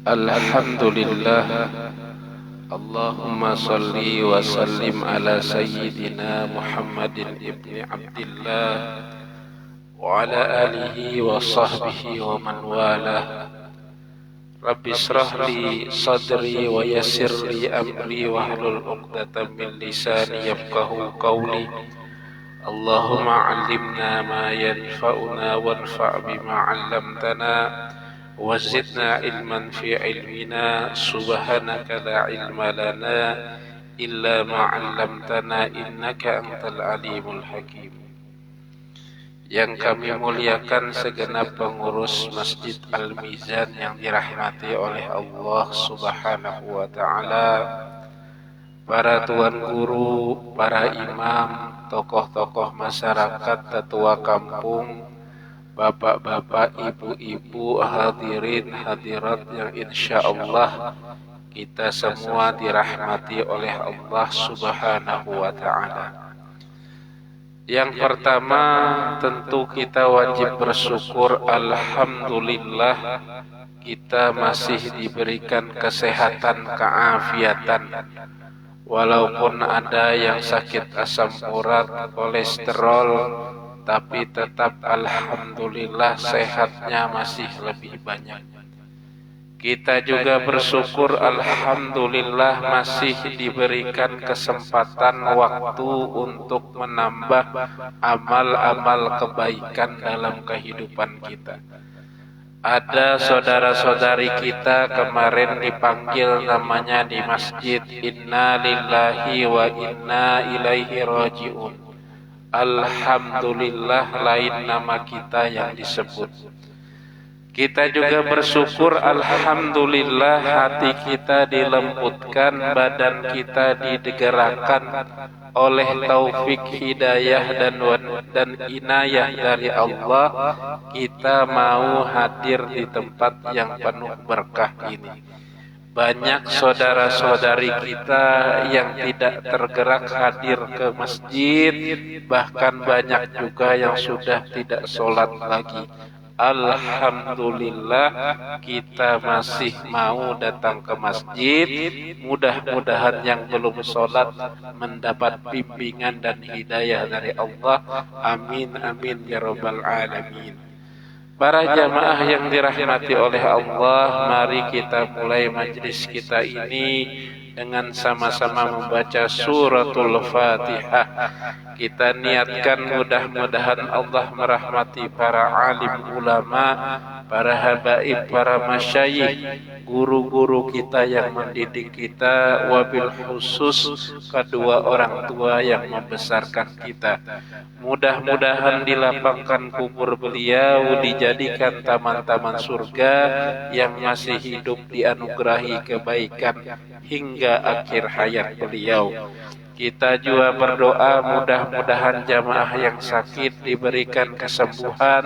Alhamdulillah. Allahumma salli wa sallim ala sayyidina Muhammadin ibni Abdillah wa ala alihi wa sahbihi wa man walah. Rabbi israh li sadri wa yassir li amri wahlul 'uqdatam min lisani yafqahu qawli. Allahumma 'allimna ma yanfa'una wanfa' bima 'allamtana wazidna ilman fi ilmina. Subhanaka la ilma lana illa ma 'allamtana innaka antal alimul hakim. Yang kami muliakan segenap pengurus Masjid Al-Mizan yang dirahmati oleh Allah Subhanahu wa ta'ala, para tuan guru, para imam, tokoh-tokoh masyarakat, tetua kampung, bapak-bapak, ibu-ibu, hadirin hadirat yang insya Allah kita semua dirahmati oleh Allah Subhanahu wa ta'ala. Yang pertama, tentu kita wajib bersyukur. Alhamdulillah kita masih diberikan kesehatan, keafiatan. Walaupun ada yang sakit asam urat, kolesterol, tapi tetap alhamdulillah sehatnya masih lebih banyak. Kita juga bersyukur alhamdulillah masih diberikan kesempatan waktu untuk menambah amal-amal kebaikan dalam kehidupan kita. Ada saudara-saudari kita kemarin dipanggil namanya di masjid, inna lillahi wa inna ilaihi raji'un. Alhamdulillah lain nama kita yang disebut. Kita juga bersyukur alhamdulillah hati kita dilembutkan, badan kita digerakkan oleh taufik hidayah dan inayah dari Allah. Kita mau hadir di tempat yang penuh berkah ini. Banyak saudara-saudari kita yang tidak tergerak hadir ke masjid, bahkan banyak juga yang sudah tidak sholat lagi. Alhamdulillah kita masih mau datang ke masjid. Mudah-mudahan yang belum sholat mendapat bimbingan dan hidayah dari Allah. Amin amin ya rabbal alamin. Para jamaah yang dirahmati oleh Allah, mari kita mulai majlis kita ini dengan sama-sama membaca suratul Fatihah. Kita niatkan mudah-mudahan Allah merahmati para alim ulama, para habaib, para masyayikh, guru-guru kita yang mendidik kita, wabil khusus kedua orang tua yang membesarkan kita. Mudah-mudahan dilapangkan kubur beliau, dijadikan taman-taman surga, yang masih hidup dianugerahi kebaikan hingga akhir hayat beliau. Kita juga berdoa mudah-mudahan jamaah yang sakit diberikan kesembuhan,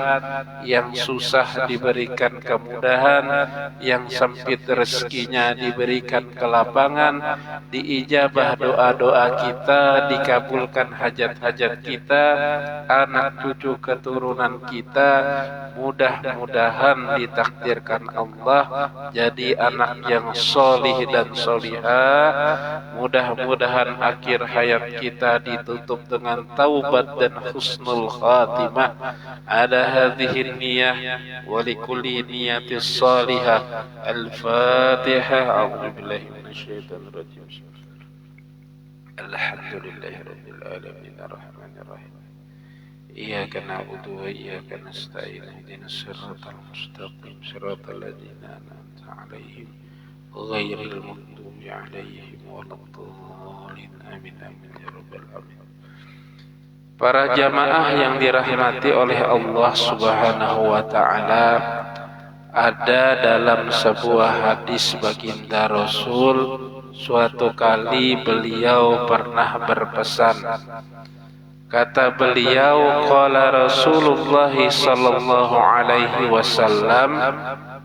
yang susah diberikan kemudahan, yang sempit rezekinya diberikan kelapangan, diijabah doa-doa kita, dikabulkan hajat-hajat kita, anak cucu keturunan kita, mudah-mudahan ditakdirkan Allah jadi anak yang solih dan solihah. Mudah-mudahan akhir hayat kita ditutup dengan taubat dan husnul khatimah. Ala hadhihi niyah wa likulli niyatis salihah. Al-Fatihah. A'udzu billahi minasyaitonir rajim. Alhamdulillahirabbil alamin arrahmanir rahim. Iyyaka na'budu wa iyyaka nasta'in. Ihdinas siratal mustaqim. Siratal ladzina an'amta 'alaihim ghairil maghdubi 'alaihim waladdallin. Amin amin ya rabbal alamin. Para jamaah yang dirahmati oleh Allah Subhanahu wa ta'ala, ada dalam sebuah hadis baginda Rasul, suatu kali beliau pernah berpesan. Kata beliau, qala Rasulullah sallallahu alaihi wasallam,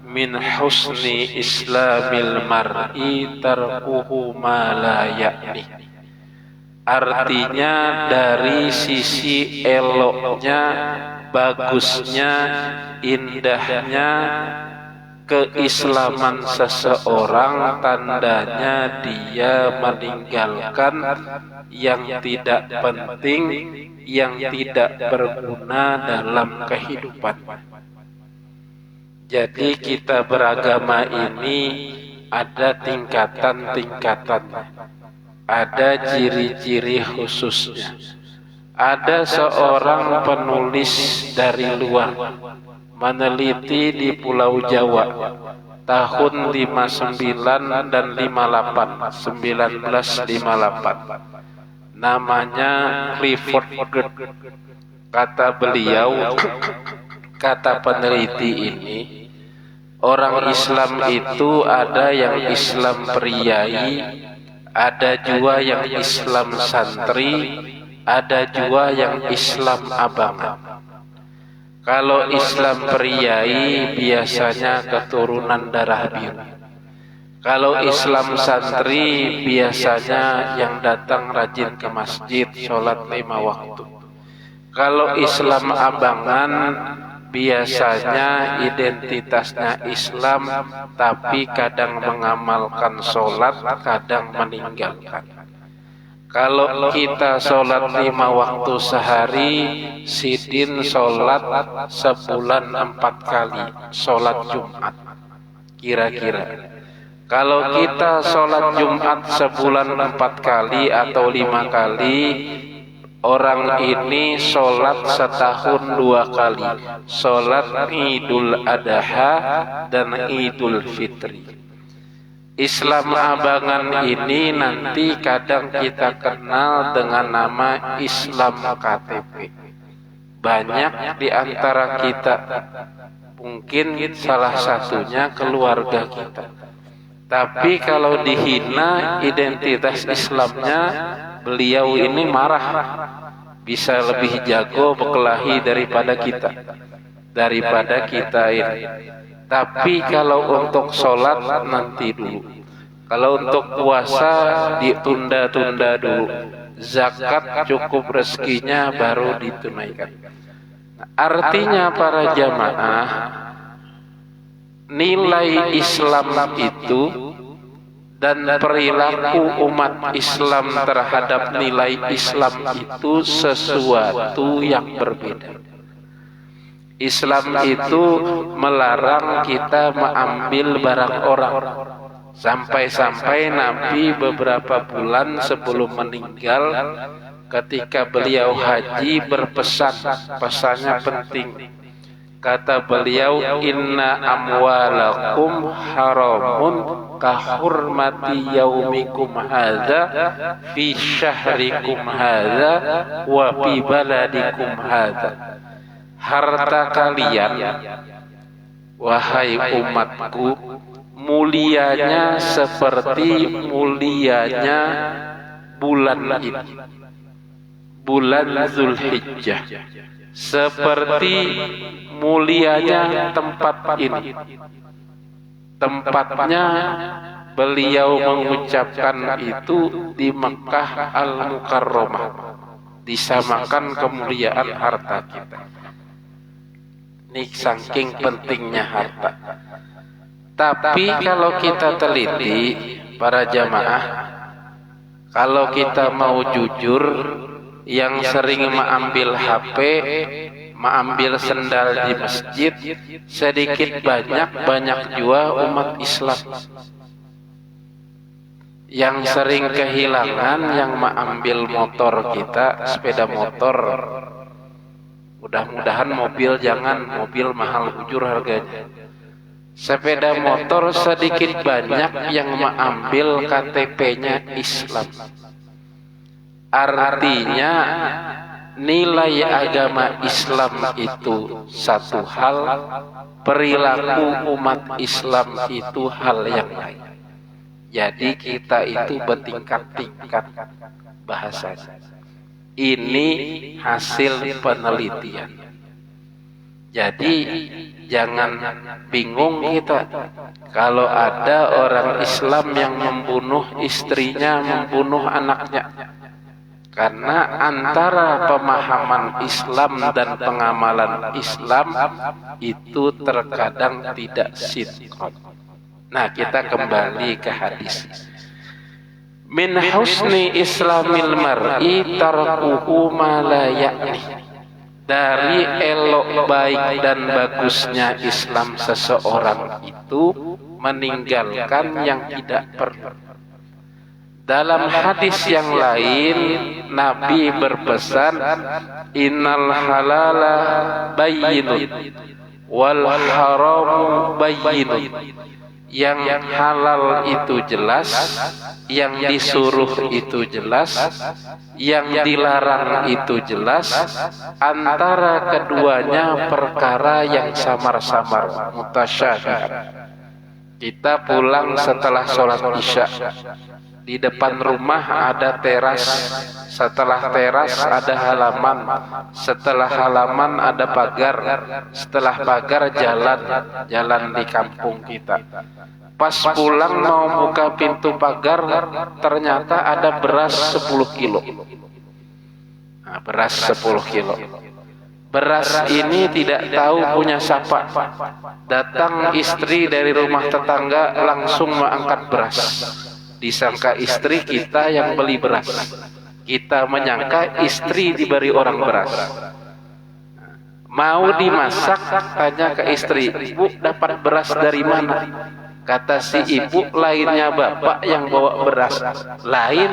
min husni islamil mar'i tarkuhu ma la ya'ni. Artinya dari sisi eloknya, bagusnya, indahnya keislaman seseorang tandanya dia meninggalkan yang tidak penting, yang tidak berguna dalam kehidupan. Jadi kita beragama ini ada tingkatan-tingkatannya, ada ciri-ciri khususnya. Ada seorang penulis dari luar meneliti di Pulau Jawa tahun 59 dan 58, 1958. Namanya Clifford Geertz. Kata beliau, kata peneliti ini, orang Islam itu ada yang Islam priai, ada juga yang Islam santri, ada juga yang Islam abangan. Kalau Islam priai biasanya keturunan darah biru. Kalau Islam santri biasanya yang datang rajin ke masjid, sholat 5 waktu. Kalau Islam abangan biasanya identitasnya Islam, tapi kadang mengamalkan sholat, kadang meninggalkan. Kalau kita sholat 5 waktu sehari, sidin sholat sebulan 4 kali, sholat Jumat. Kira-kira. Kalau kita sholat Jumat sebulan 4 kali atau 5 kali, orang ini sholat setahun 2 kali, sholat Idul Adha dan Idul Fitri. Islam abangan ini nanti kadang kita kenal dengan nama Islam KTP. Banyak di antara kita, mungkin salah satunya keluarga kita. Tapi kalau dihina identitas Islamnya, beliau ini marah. Bisa lebih jago berkelahi daripada kita ini. Tapi kalau untuk sholat nanti dulu. Kalau untuk puasa ditunda-tunda dulu. Zakat cukup rezekinya baru ditunaikan. Artinya para jamaah, nilai Islam itu dan perilaku umat Islam terhadap nilai Islam itu sesuatu yang berbeda. Islam itu melarang kita mengambil barang orang. Sampai-sampai Nabi beberapa bulan sebelum meninggal, ketika beliau haji berpesan, pesannya penting. Kata beliau, inna amwalakum haramun kahurmati yaumikum hadza fi syahrikum hadza wa fi baladikum hadza. Harta kalian, wahai umatku, mulianya seperti mulianya bulan ini, bulan Zulhijjah, seperti mulianya tempat ini. Tempatnya beliau mengucapkan itu di Mekah Al-Mukarramah, disamakan kemuliaan harta kita. Ini saking pentingnya harta. Tapi kalau kita teliti para jamaah, kalau kita mau jujur, yang sering mengambil HP, mengambil sendal di masjid, sedikit banyak juga umat Islam. Yang sering kehilangan yang mengambil motor kita, sepeda motor. Mudah-mudahan mobil jangan, mobil mahal ujur harganya. Sepeda motor sedikit banyak yang mengambil KTP-nya Islam. Artinya nilai agama Islam itu satu hal, perilaku umat Islam itu hal yang lain. Jadi kita itu bertingkat-tingkat bahasanya. Ini hasil penelitian. Jadi jangan bingung kita kalau ada orang Islam yang membunuh istrinya, membunuh anaknya. Karena antara pemahaman Islam dan pengamalan Islam itu terkadang tidak sinkron. Nah, kita kembali ke hadis. Min husni islamil mar'i tarkuhu ma la ya'ni. Dari elok baik dan bagusnya Islam seseorang itu meninggalkan yang tidak perlu. Dalam hadis yang lain, Nabi berpesan, innal halala bayyinun wal haramu bayyinun. Yang halal itu jelas, yang disuruh itu jelas, yang dilarang itu jelas. Antara keduanya perkara yang samar-samar, mutasyabih. Kita pulang setelah sholat isya. Di depan rumah ada teras, setelah teras ada halaman, setelah halaman ada pagar, setelah pagar jalan di kampung kita. Pas pulang mau buka pintu pagar, ternyata ada beras 10 kilo. Nah, beras 10 kilo. Beras ini tidak tahu punya siapa. Datang istri dari rumah tetangga langsung mengangkat beras. Disangka istri kita yang beli beras. Kita menyangka istri diberi orang beras. Mau dimasak, tanya ke istri, ibu dapat beras dari mana? Kata si ibu, lainnya bapak yang bawa beras. Lain.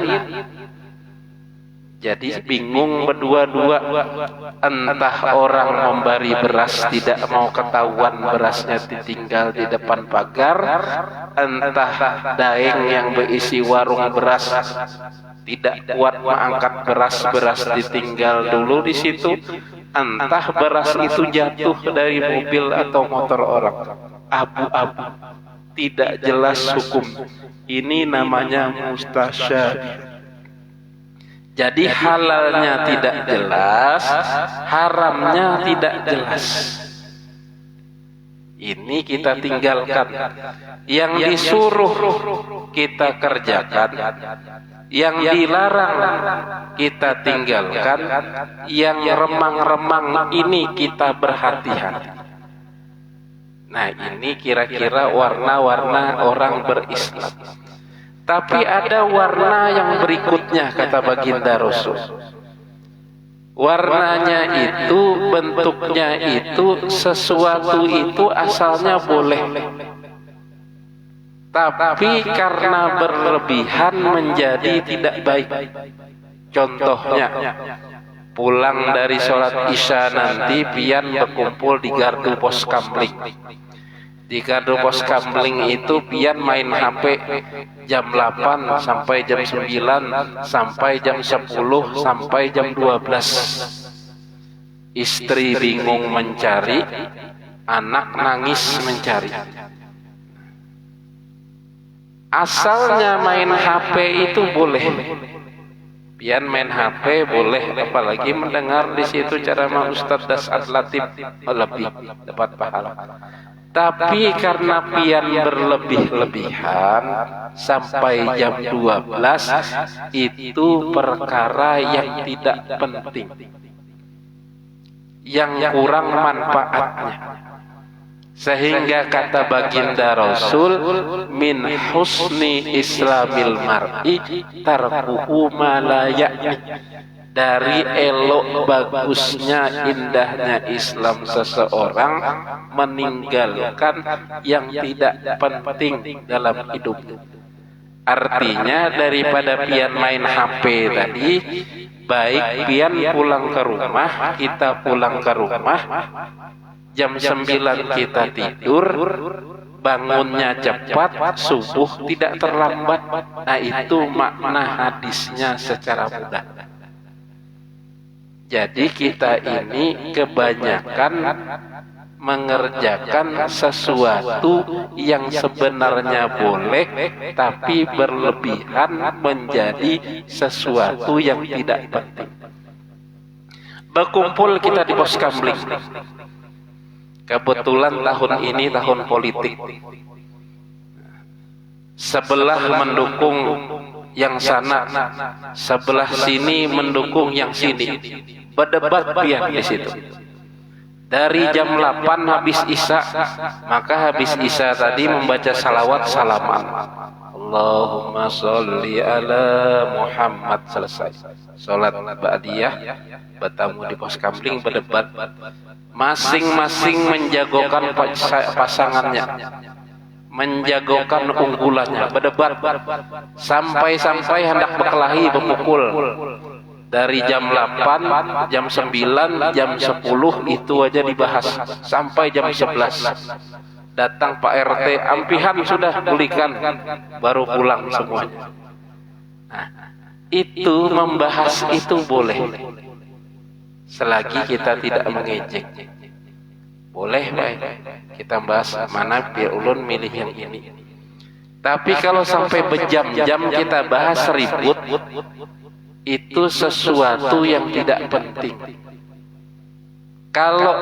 Jadi bingung berdua-dua. Entah orang memberi beras tidak mau ketahuan berasnya ditinggal di depan pagar, entah daeng yang berisi warung beras tidak kuat mengangkat beras ditinggal dulu di situ, entah beras itu jatuh dari mobil atau motor orang. Abu-abu, tidak jelas hukum. Ini namanya mustasyabih. Jadi halalnya tidak jelas, haramnya tidak jelas. Ini kita tinggalkan. Yang disuruh kita kerjakan, yang dilarang kita tinggalkan, yang remang-remang ini kita berhati-hati. Nah, ini kira-kira warna-warna orang berislam. Tapi ada warna yang berikutnya, kata baginda Rasul. Warnanya itu, bentuknya itu, sesuatu itu asalnya boleh. Tapi karena berlebihan menjadi tidak baik. Contohnya, pulang dari sholat isya nanti pian berkumpul di gardu pos kamling. Di gardu pos kamling itu pian main HP jam 8 sampai jam 9 sampai jam 10 sampai jam 12. Istri bingung mencari, anak nangis mencari. Asalnya main HP itu boleh. Pian main HP boleh, apalagi mendengar di situ ceramah Ustaz Das'ad Latif lebih dapat pahala. Tapi karena pian berlebih-lebihan sampai jam 12, itu perkara yang tidak penting, yang kurang manfaatnya. Sehingga kata baginda Rasul, min husni islamil mar'i tarkuhu ma la ya'ni. Dari elok bagusnya, indahnya Islam seseorang meninggalkan yang tidak penting dalam hidup. Artinya daripada pian main HP tadi, baik pian pulang ke rumah, kita pulang ke rumah, jam 9 kita tidur, bangunnya cepat, subuh tidak terlambat. Nah, itu makna hadisnya secara mudah. Jadi kita ini kebanyakan mengerjakan sesuatu yang sebenarnya boleh, tapi berlebihan menjadi sesuatu yang tidak penting. Berkumpul kita di pos kamling. Kebetulan tahun ini tahun politik. Sebelah mendukung yang sana, sebelah sini mendukung yang sini, berdebat biar di situ. Dari jam 8 habis Isya, maka habis Isya tadi membaca salawat salaman. Allahumma sholli ala Muhammad, selesai. Salat ba'diyah, bertamu di pos kamling, berdebat. Masing-masing menjagokan pasangannya, menjagokan unggulannya, berdebat sampai hendak berkelahi, berpukul. Dari jam 8, jam 9, jam 10 itu aja dibahas sampai jam 11. Datang Pak RT, ampihan sudah pulihkan, baru pulang semuanya. Nah, itu membahas itu boleh, selagi kita tidak mengejek. Boleh baik, kita bahas mana biar ulun milih yang ini. Tapi kalau sampai berjam-jam kita bahas ribut, itu sesuatu yang tidak penting. Kalau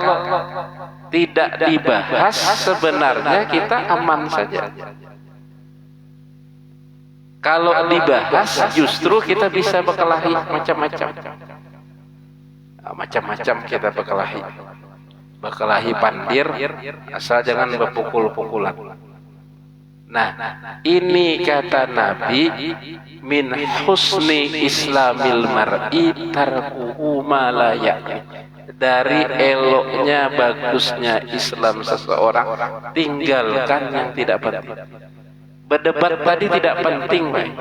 tidak dibahas, sebenarnya kita aman saja. Kalau dibahas, justru kita bisa berkelahi macam-macam. Macam-macam kita berkelahi pandir, asal jangan berpukul-pukulan. Nah, ini kata Nabi, min husni islamil mar'i tarkuhu ma la ya'ni. Dari eloknya, bagusnya Islam seseorang, tinggalkan yang tidak penting. Berdebat tadi tidak penting, baik.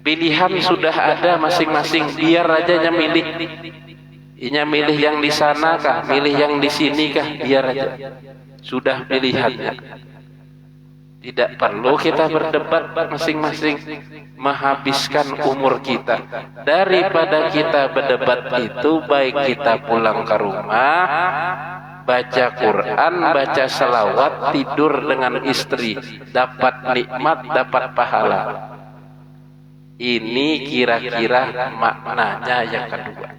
Pilihan sudah ada masing-masing, biar aja milih. Milih yang di sana kah, milih yang di sini kah, biar aja. Sudah pilihannya. Tidak perlu kita berdebat masing-masing, menghabiskan umur kita. Daripada kita berdebat itu, baik kita pulang ke rumah, baca Quran, baca salawat, tidur dengan istri, dapat nikmat, dapat pahala. Ini kira-kira maknanya yang kedua,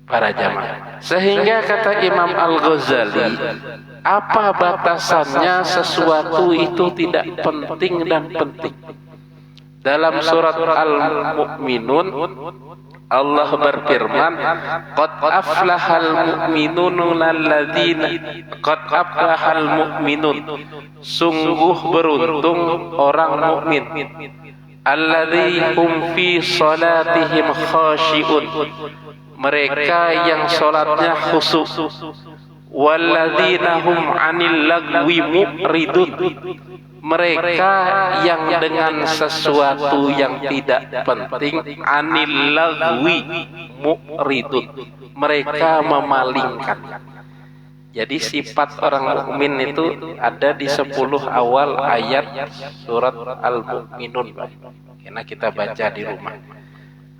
para jamaah. Sehingga kata Imam Al-Ghazali, apa batasannya sesuatu itu tidak penting dan penting? Dalam surat Al-Mu'minun, Allah berfirman, qad aflahal mu'minun alladzina qad aflahal mu'minun, sungguh beruntung orang mukmin, alladzihum fi salatihim khashi'un, mereka yang salatnya khusyuk, walladzina hum 'anil lagwi mu'ridun, mereka yang dengan sesuatu yang tidak penting, 'anil lagwi mu'ridun, mereka memalingkan. Jadi sifat orang mukmin itu ada di 10 awal ayat surat Al-Mu'minun. Karena kita baca di rumah.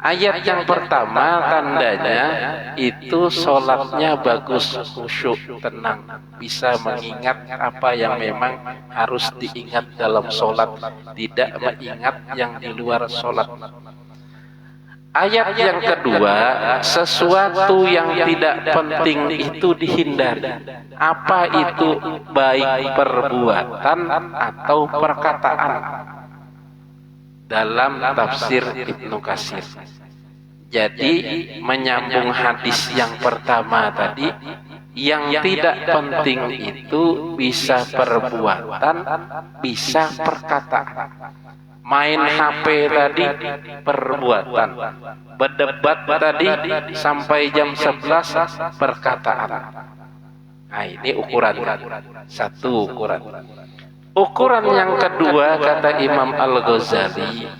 Ayat yang pertama tandanya itu sholatnya bagus, khusyuk, tenang, bisa mengingat apa yang memang harus diingat dalam sholat, tidak mengingat yang di luar sholat. Ayat yang kedua, sesuatu yang tidak penting itu dihindari. Apa itu? Baik perbuatan atau perkataan. Dalam tafsir Ibnu Katsir. Jadi menyambung hadis yang pertama tadi, yang tidak penting itu bisa perbuatan, bisa perkataan. Main HP tadi perbuatan, berdebat tadi sampai jam 11 perkataan. Nah, ini ukuran satu ukuran. Ukuran yang kedua kata Imam Al-Ghazali,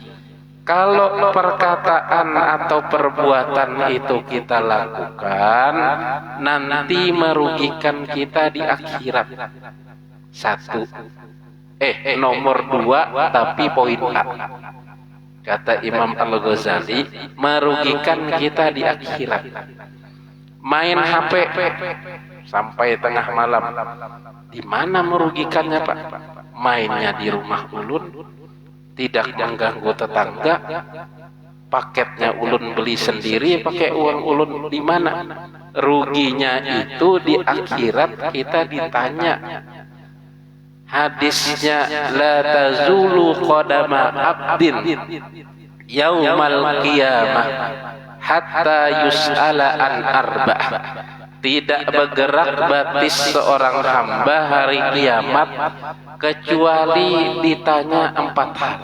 kalau perkataan atau perbuatan itu kita lakukan, nanti merugikan kita di akhirat. Satu. Nomor 2, tapi poin A. Kata Imam Al-Ghazali, merugikan kita di akhirat. Main HP sampai tengah malam. Di mana merugikannya, Pak? Mainnya di rumah ulun, tidak mengganggu tetangga, paketnya ulun beli sendiri pakai uang ulun. Di mana ruginya? Itu di akhirat kita ditanya. Hadisnya, la tazulu qadama abdin yaumal qiyamah hatta yus'ala an arba'ah. Tidak bergerak batis seorang hamba hari kiamat kecuali ditanya 4 hal.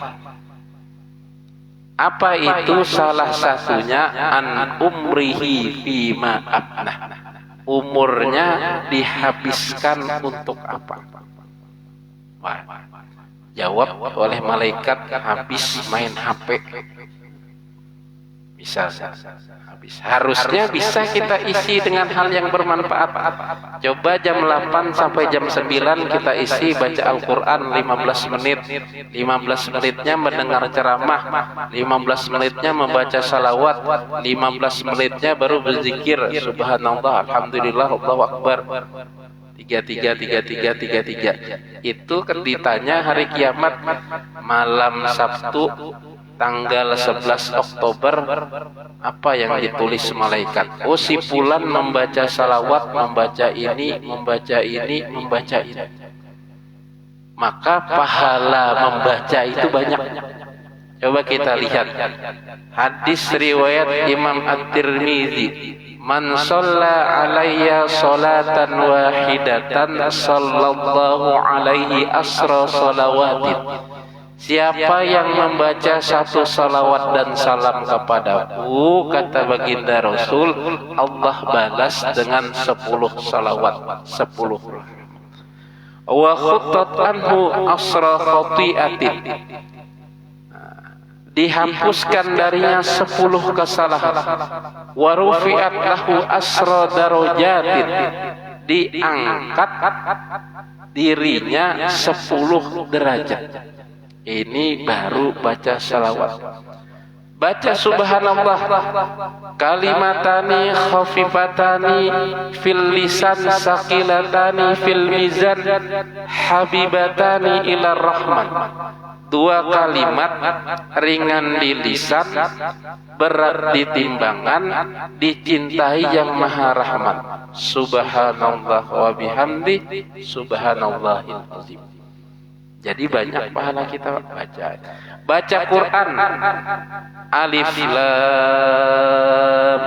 Apa itu? Salah satunya an umrihi fima abnah. Umurnya dihabiskan untuk apa? Wah, jawab oleh malaikat, habis main HP. Bisa habis. Harusnya bisa kita isi dengan hal yang bermanfaat. Coba jam 8 sampai jam 9 kita isi baca Al-Quran 15 menit. 15 menitnya mendengar ceramah, 15 menitnya membaca salawat, 15 menitnya baru berzikir subhanallah, alhamdulillah, Allahu akbar. 33. Itu ditanya hari kiamat malam Sabtu tanggal 11 Oktober, apa yang ditulis malaikat? Oh, si fulan membaca salawat, membaca ini, membaca ini, membaca ini. Maka pahala membaca itu banyak. Coba kita lihat hadis riwayat Imam At-Tirmidzi, man shalla alayya salatan wahidatan sallallahu alaihi asra salawatin. Siapa yang membaca 1 salawat dan salam kepadaku, kata baginda Rasul, Allah balas dengan 10 salawat, 10. Wa khuttat anhu asra khati'atin. Dihapuskan darinya 10 kesalahan. Wa rufi'at lahu asra darajatin. Diangkat dirinya 10 derajat. Ini baru baca salawat. Baca subhanallah, kalimatani khafifatani fil lisan saqilatani fil mizan habibatani ila rahman. 2 kalimat ringan di lisan, berat di timbangan, dicintai yang maha rahman. Subhanallah wa bihamdi subhanallahil azim. Jadi banyak pahala kita baca. Baca Quran. Alif lam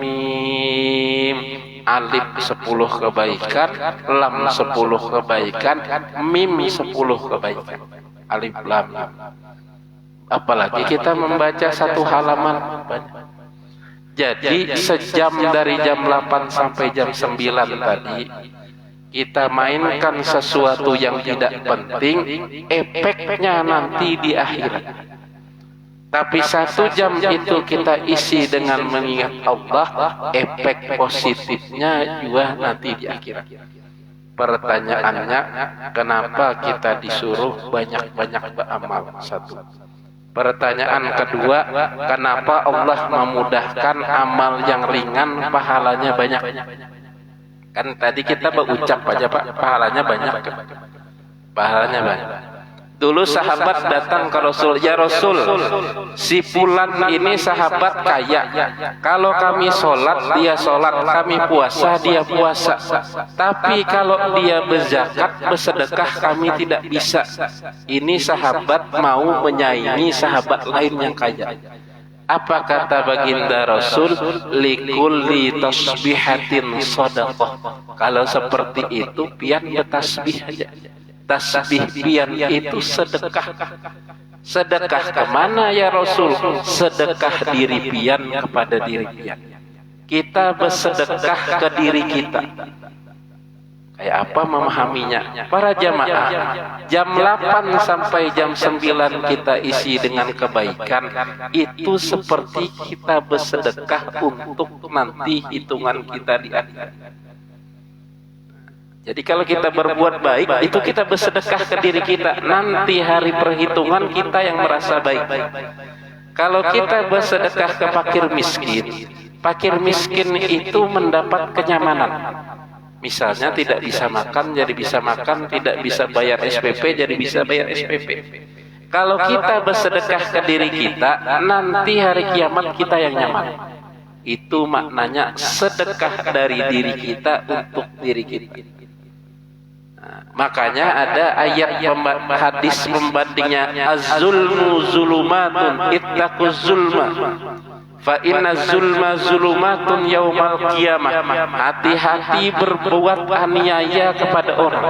mim. Alif 10 kebaikan, lam 10 kebaikan, mim 10 kebaikan. Alif lam mim. Apalagi kita membaca 1 halaman. Jadi sejam dari jam 8 sampai jam 9 tadi kita mainkan sesuatu yang tidak penting, efeknya nanti di akhirat. Tapi 1 jam itu kita isi dengan mengingat Allah, efek positifnya juga nanti di akhirat. Pertanyaannya, kenapa kita disuruh banyak-banyak beramal? 1. Pertanyaan kedua, kenapa Allah memudahkan amal yang ringan, pahalanya banyak? Kan tadi kita berucap aja Pak, pahalanya banyak. Pahalanya banyak. Dulu sahabat datang ke Rasul, ya Rasul, si fulan ini sahabat kaya. Kalau kami sholat, dia sholat. Kami puasa, dia puasa. Tapi kalau dia berzakat, bersedekah, kami tidak bisa. Ini sahabat mau menyaingi sahabat lain yang kaya. Apa kata baginda Rasul? Likulli tasbihatin shadaqah. Kalau seperti itu, pian bertasbih aja. Tasbih pian itu sedekah. Sedekah kemana ya Rasul? Sedekah diri pian kepada diri pian. Kita bersedekah ke diri kita. Kayak apa memahaminya? Para jamaah, jam 8 sampai jam 9 kita isi dengan kebaikan. Itu seperti kita bersedekah untuk nanti hitungan kita di akhirat. Jadi kalau kita berbuat baik, itu kita bersedekah ke diri kita. Nanti hari perhitungan kita yang merasa baik. Kalau kita bersedekah ke fakir miskin itu mendapat kenyamanan. Misalnya tidak bisa makan, jadi bisa makan, tidak bisa bayar SPP, jadi bisa bayar SPP. Kalau kita bersedekah ke diri kita, nanti hari kiamat kita yang nyaman. Itu maknanya sedekah dari diri kita untuk diri kita. Makanya ada ayat hadis pembandingnya, az-zulmu zulumatun ittaquz zulma fa inna zulma zulumatun yaumal qiyamah. Hati-hati berbuat aniaya kepada orang,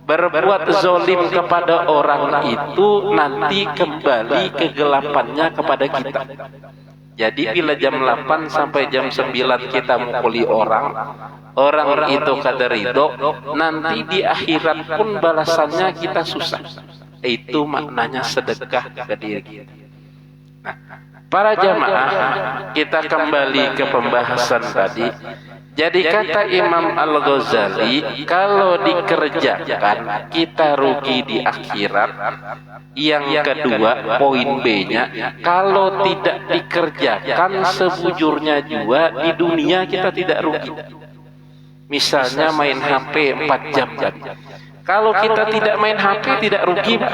berbuat zolim kepada orang itu nanti kembali kegelapannya kepada kita. Jadi bila jam 8 sampai jam 9 kita mukuli orang itu kada ridho, nanti di akhirat pun balasannya kita susah. Itu maknanya sedekah ke diri kita. Nah, para jamaah, kita kembali ke pembahasan tadi. Jadi kata Imam Al-Ghazali, kalau dikerjakan kita rugi di akhirat. Yang kedua, poin B-nya, kalau tidak dikerjakan sebujurnya juga di dunia kita tidak rugi. Misalnya main HP 4 jam tadi. Kalau kita tidak main HP tidak rugi, Pak.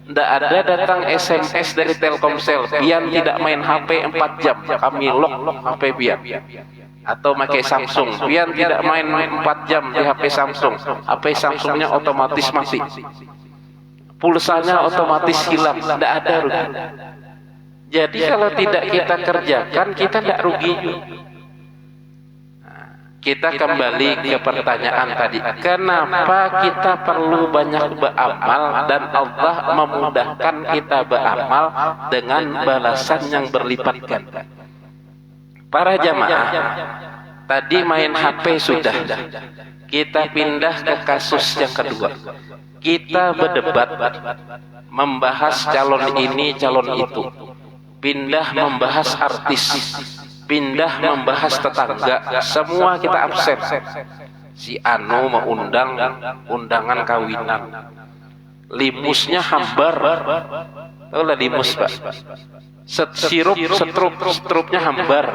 Tidak ada datang SMS dari Telkomsel, pian tidak main HP 4 jam, kami lock HP pian. Atau pakai Samsung, pian tidak main 4 jam di HP Samsung, HP Samsungnya otomatis mati, pulsanya otomatis hilang, tidak ada rugi. Jadi kalau tidak kita kerjakan kita tidak rugi. Kita kembali ke pertanyaan tadi, kenapa kita perlu banyak beramal dan Allah memudahkan kita beramal dengan balasan yang berlipat ganda. Para jamaah, tadi main HP sudah, kita pindah ke kasus yang kedua. Kita berdebat, membahas calon ini, calon itu, pindah membahas artis, pindah membahas tetangga, semua kita absen. Si Anu mau undang undangan kawinan, limusnya hambar, tahu lah limus Pak, strupnya hambar.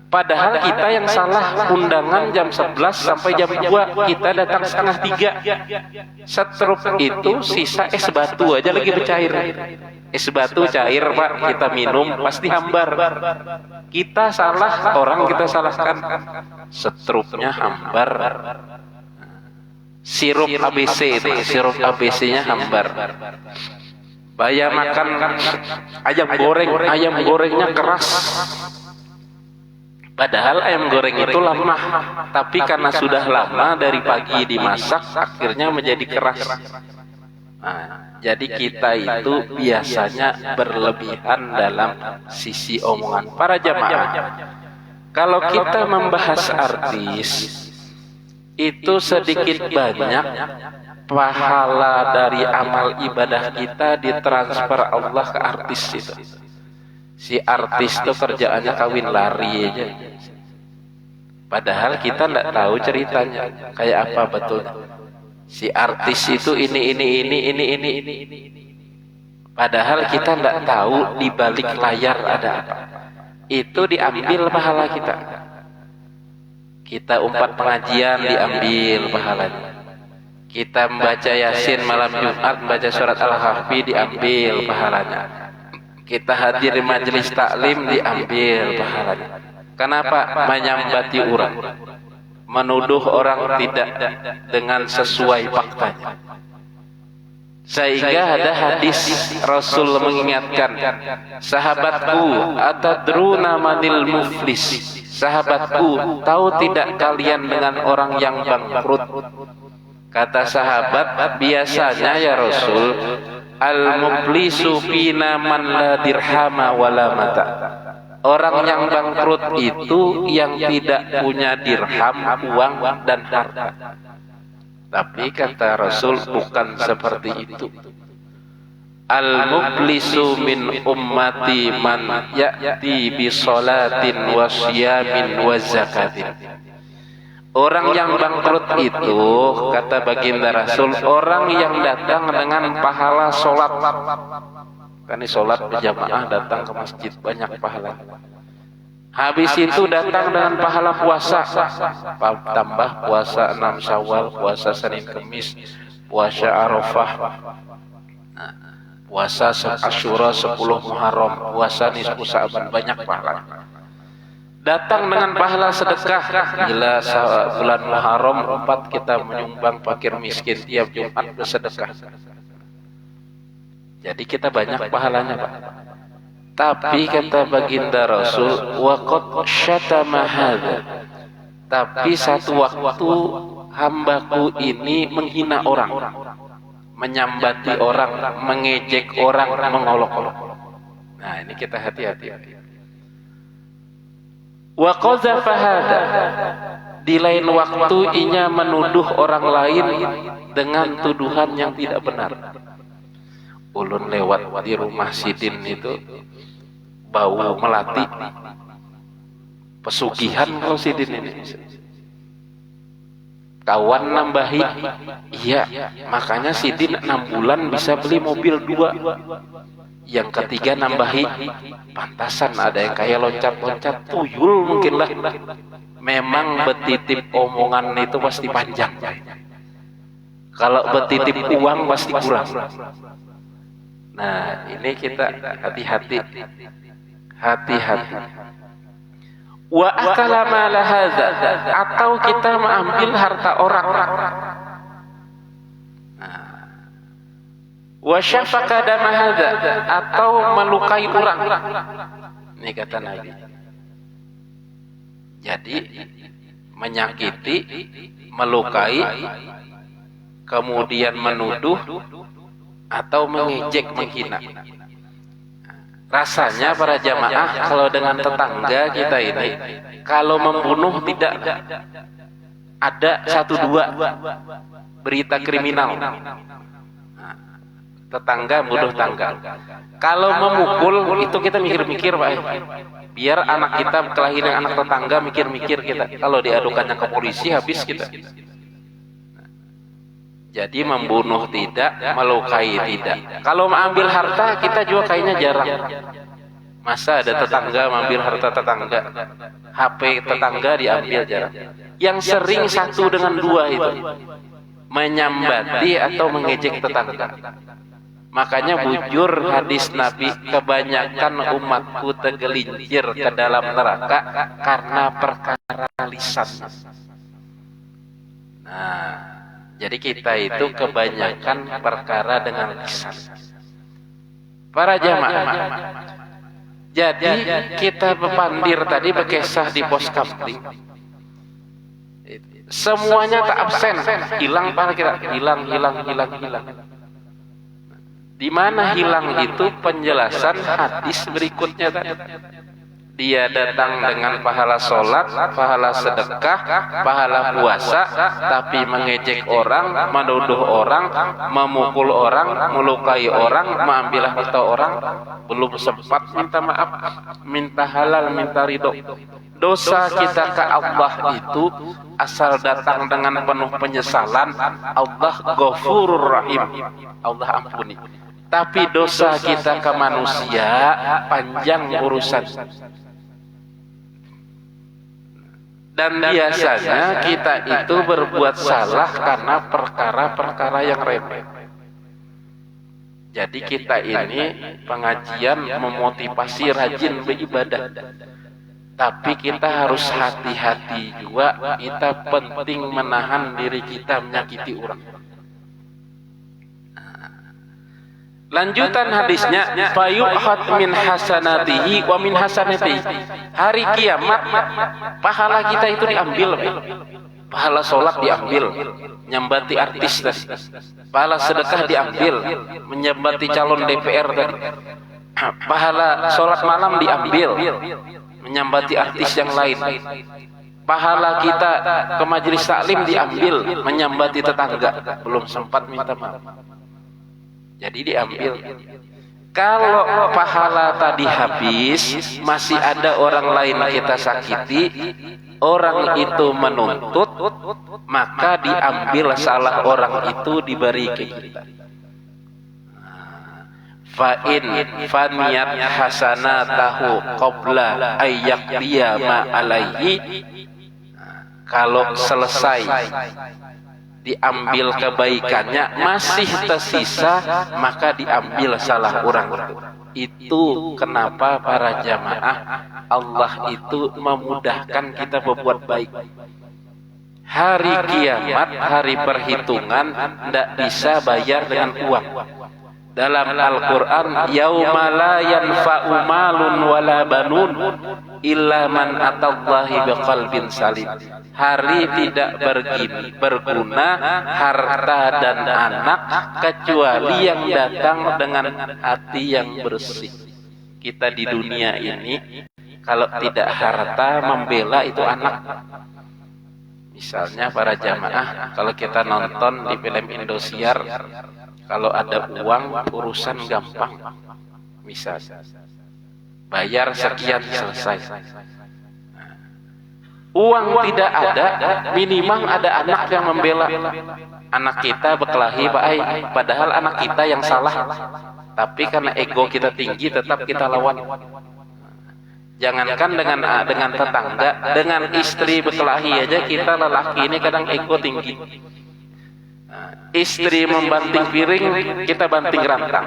Padahal kita yang salah, undangan jam 11 sampai jam 2, kita datang setengah 3. Setrup itu sisa es batu aja lagi bercair. Es batu cair Pak, kita minum pasti hambar. Kita salah, orang kita salahkan, setrupnya hambar. Sirup ABC itu, sirup ABC-nya hambar. Bayar makan ayam gorengnya keras. Padahal ayam goreng itu lama, tapi karena sudah lama dari pagi dimasak, akhirnya menjadi keras. Nah, jadi kita itu biasanya berlebihan dalam sisi omongan. Para jamaah, kalau kita membahas artis, itu sedikit banyak pahala dari amal ibadah kita ditransfer Allah ke artis itu. Si artis itu kerjaannya kawin lari aja. Padahal kita tidak tahu ceritanya kayak apa betul. Si artis itu ini. Padahal kita tidak tahu di balik layar ada apa. Itu diambil pahala kita. Kita umpat pengajian diambil pahalanya. Kita membaca Yasin malam Jumat, membaca surat Al-Kahfi diambil pahalanya. Kita hadir di majelis taklim diambil pahalanya. Kenapa? Menyambati orang, menuduh orang tidak dengan sesuai faktanya. Sehingga ada hadis Rasul mengingatkan, sahabatku, atadruna manil muflis, sahabatku, tahu tidak kalian dengan orang yang bangkrut? Kata sahabat, biasanya ya Rasul, al-muflisu fina man la dirhama wala mata. Orang yang bangkrut itu yang tidak punya dirham, uang dan harta. Tapi kata Rasul bukan seperti itu. Al-muflisu min ummati man ya'ti bi sholatin wa siyamin wa zakatin. Orang yang bangkrut itu, kata baginda Rasul, orang yang datang dengan pahala sholat. Kan ini sholat berjamaah, datang ke masjid banyak pahala. Habis itu datang dengan pahala puasa, tambah puasa 6 Syawal, puasa Senin Kemis, puasa Arafah, puasa Asyura 10 Muharram, puasa nisfu Sa'ban, banyak pahala. Datang dengan pahala sedekah. Jelas bulan Muharram 4 kita menyumbang fakir miskin tiap Jumat bersedekah. Jadi kita banyak pahalanya, Pak. Tapi kata baginda Rasul, waqad syatama hadza. Tapi satu waktu hambaku ini menghina orang, menyambati orang, mengejek orang, mengolok-olok. Nah, ini kita hati-hati. Wa qazafa hadza, di lain waktu inya menuduh orang lain dengan tuduhan yang tidak benar. Ulun lewat di rumah Sidin itu bau melati, pesugihan kalau Sidin ini. Kawan nambahi, iya, makanya Sidin 6 bulan bisa beli mobil 2. Yang ketiga nambahi, pantasan ada yang kayak loncat-loncat, tuyul mungkin lah. Memang betitip omongan itu pasti panjang. Kalau betitip uang pasti kurang. Nah, ini kita hati-hati. Wa akala mala hadza, atau kita mengambil harta orang. Wa syafaka dama hadza, atau melukai orang. Ini kata Nabi. Jadi menyakiti, melukai, kemudian menuduh atau mengejek, menghina. Rasanya para jamaah kalau dengan tetangga kita ini, kalau membunuh tidak ada 1-2 berita kriminal. Tetangga bunuh tangga. Kalau memukul itu kita mikir-mikir, Pak. Biar anak kita kelahiran anak tetangga mikir-mikir kita. Kalau diadukannya ke polisi habis kita. Jadi membunuh tidak, melukai tidak. Kalau mengambil harta kita juga kayaknya jarang. Masa ada tetangga mengambil harta tetangga, HP tetangga diambil, jarang. Yang sering 1 dengan 2 itu menyambati atau mengejek tetangga. Makanya bujur hadis Nabi, kebanyakan umatku tergelincir ke dalam neraka karena perkara lisan. Nah, jadi kita itu kebanyakan perkara dengan lisan. Para jamaah, jadi kita bepandir tadi berkisah di pos kamling. Semuanya tak absen, hilang para kira, hilang. Di mana hilang itu penjelasan hadis berikutnya tadi. Dia datang dengan pahala sholat, pahala sedekah, pahala puasa, tapi mengejek orang, menuduh orang, memukul orang, melukai orang, mengambil harta orang, belum sempat minta maaf, minta halal, minta ridho. Dosa kita ke Allah itu asal datang dengan penuh penyesalan, Allah Ghafurur Rahim, Allah ampuni. Tapi dosa kita ke manusia panjang urusan. Dan biasanya kita itu berbuat salah karena perkara-perkara yang remeh. Jadi kita ini pengajian memotivasi rajin beribadah. Tapi kita harus hati-hati juga, kita penting menahan diri kita menyakiti orang. Lanjutan hadisnya, fayu'hat min hasanatihi wa min hasanatihi. Hari kiamat pahala kita itu diambil, pahala sholat diambil, nyambati artis tadi, pahala sedekah diambil, menyambati calon DPR tadi, pahala sholat malam diambil, menyambati artis yang lain, pahala kita ke majelis taklim diambil, menyambati tetangga, belum sempat minta maaf. Jadi diambil. Kalau pahala tadi habis, masih ada orang lain kita sakiti, orang itu menuntut, maka diambil salah orang itu diberi ke kita. Fa'in faniyat hasanatahu qabla ayyaqdiya ma alaihi. Kalau selesai diambil kebaikannya, masih tersisa, maka diambil salah orang itu. Itu kenapa para jamaah Allah itu memudahkan kita berbuat baik. Hari kiamat, hari perhitungan, tidak bisa bayar dengan uang. Dalam Al-Quran, yauma la yanfa'u malun wala banun illa man atallahi biqalbin salim. Hari tidak berguna harta dan anak kecuali yang datang dengan hati yang bersih. Kita di dunia ini kalau tidak harta membela itu anak. Misalnya para jamaah, kalau kita nonton di film Indosiar, kalau ada uang urusan gampang, misal bayar sekian selesai. Uang tidak ada, minimal ada anak yang membela. Anak kita berkelahi, padahal anak kita yang salah, tapi karena ego kita tinggi tetap kita lawan. Jangankan dengan tetangga, dengan istri berkelahi aja kita lelaki ini kadang ego tinggi. Istri membanting piring, kita banting rantang.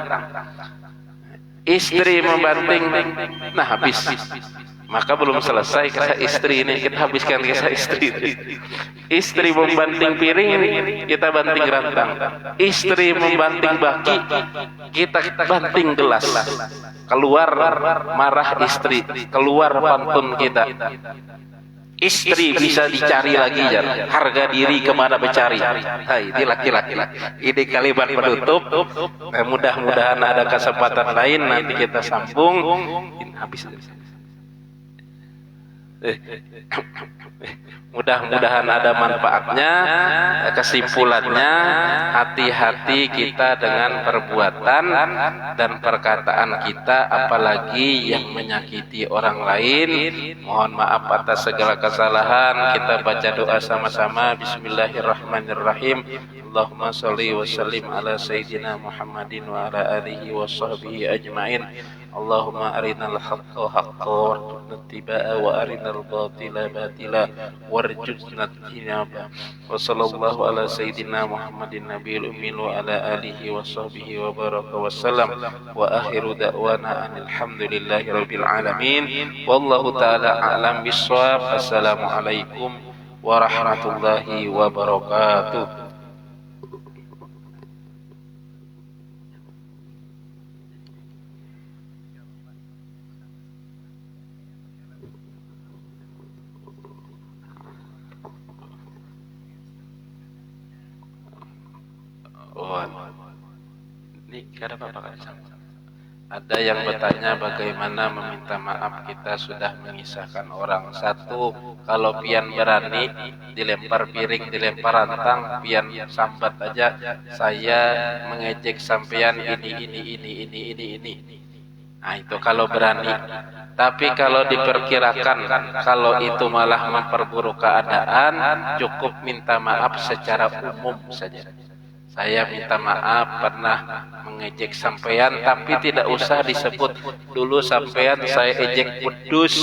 Istri membanting, nah habis. Maka belum selesai kisah istri ini, kita habiskan kisah istri. Istri membanting piring, kita banting rantang. Istri membanting baki, kita banting gelas. Keluar marah istri, keluar pantun kita. Istri bisa dicari lagi, harga diri kemana bercari. Hai, ini laki-laki. Ini kalimat penutup. Mudah-mudahan ada kesempatan lain nanti kita sambung. Habis. Mudah-mudahan ada manfaatnya. Kesimpulannya, hati-hati kita dengan perbuatan dan perkataan kita, apalagi yang menyakiti orang lain. Mohon maaf atas segala kesalahan. Kita baca doa sama-sama. Bismillahirrahmanirrahim. Allahumma sholli wa sallim ala sayyidina Muhammadin wa ala alihi wa sahbihi ajma'in. Allahumma arinal haqqa haqqa warzuqna ittiba'a wa arinal batila batila warzuqna ijtinaba. Wa sallallahu ala sayyidina Muhammadin nabiyil ummi wa ala alihi wa sahbihi wa baraka wa sallam. Wa akhiru da'wana alhamdulillahi rabbil alamin. Wallahu ta'ala a'lam bissawab. Assalamualaikum warahmatullahi wabarakatuh. Ini ada apa-apa kan? Ada yang bertanya bagaimana meminta maaf kita sudah mengisahkan orang. Satu, kalau pian berani dilempar piring, dilempar rantang, pian sambat aja, saya mengejek sampean ini. Nah itu kalau berani. Tapi kalau diperkirakan, kalau itu malah memperburuk keadaan, cukup minta maaf secara umum saja. Saya minta maaf pernah mengejek sampean, tapi tidak usah disebut dulu sampean saya ejek pedus,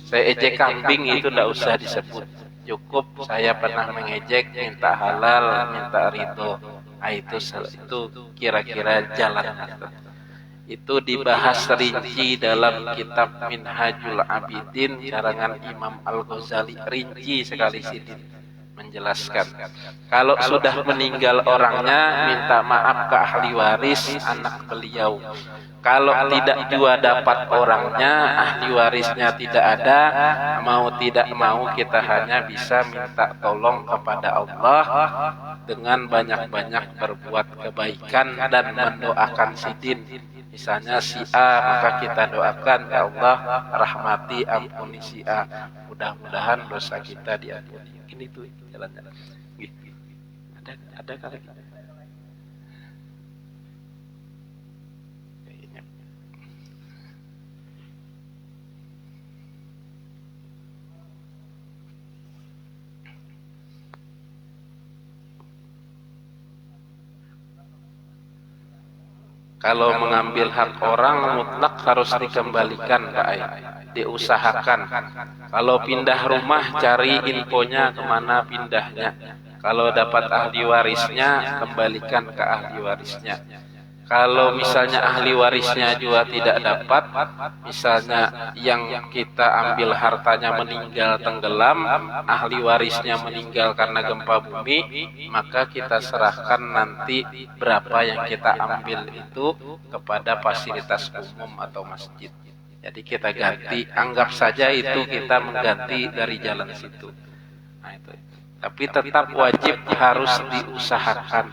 saya ejek kambing, itu tidak usah disebut. Cukup saya pernah mengejek, minta halal, minta ridho. Nah, itu kira-kira jalan. Itu dibahas rinci dalam kitab Minhajul Abidin karangan Imam Al-Ghazali, rinci sekali sini menjelaskan. Kalau sudah meninggal orangnya, minta maaf ke ahli waris anak beliau. Kalau tidak juga dapat orangnya, ahli warisnya tidak ada, mau tidak mau kita hanya bisa minta tolong kepada Allah dengan banyak-banyak berbuat kebaikan dan mendoakan si din. Misalnya si A, maka kita doakan, ya Allah rahmati ampuni si A, mudah-mudahan dosa kita diampuni. Ini tuh jalan-jalan. Ada kali. Kalau mengambil hak orang mutlak harus dikembalikan, Pak Ai. Diusahakan. Kalau pindah rumah cari infonya kemana pindahnya. Kalau dapat ahli warisnya, kembalikan ke ahli warisnya. Kalau misalnya ahli warisnya juga tidak dapat, misalnya yang kita ambil hartanya meninggal tenggelam, ahli warisnya meninggal karena gempa bumi, maka kita serahkan nanti berapa yang kita ambil itu kepada fasilitas umum atau masjid. Jadi kita ganti, anggap saja itu kita mengganti dari jalan situ. Nah, itu. Tapi tetap wajib harus diusahakan.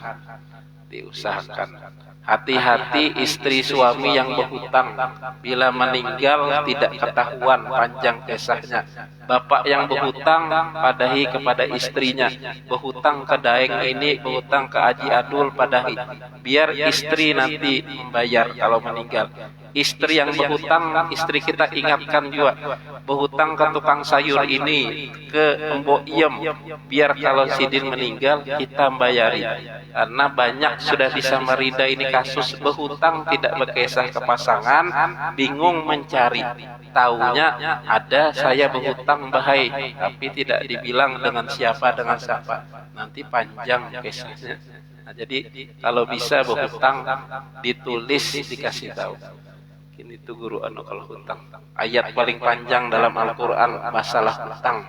Hati-hati istri suami yang berhutang, bila meninggal tidak ketahuan panjang kisahnya. Bapak yang berhutang padahi kepada istrinya, berhutang ke daeng ini, berhutang ke Haji Adul padahi, biar istri nanti membayar kalau meninggal. Istri yang berhutang, istri kita ingatkan juga, berhutang ke tukang sayur ini, ke Mbok Iem, biar kalau Sidin meninggal kita bayari. Karena banyak sudah di Samarinda ini kasus berhutang tidak berkisah ke pasangan, bingung mencari. Taunya ada saya berhutang bahai, tapi tidak dibilang dengan siapa, nanti panjang kisahnya. Nah, jadi kalau bisa berhutang ditulis, dikasih tahu. Ini tuh guru anu kalau hutang. Ayat paling panjang dalam Al-Quran masalah hutang.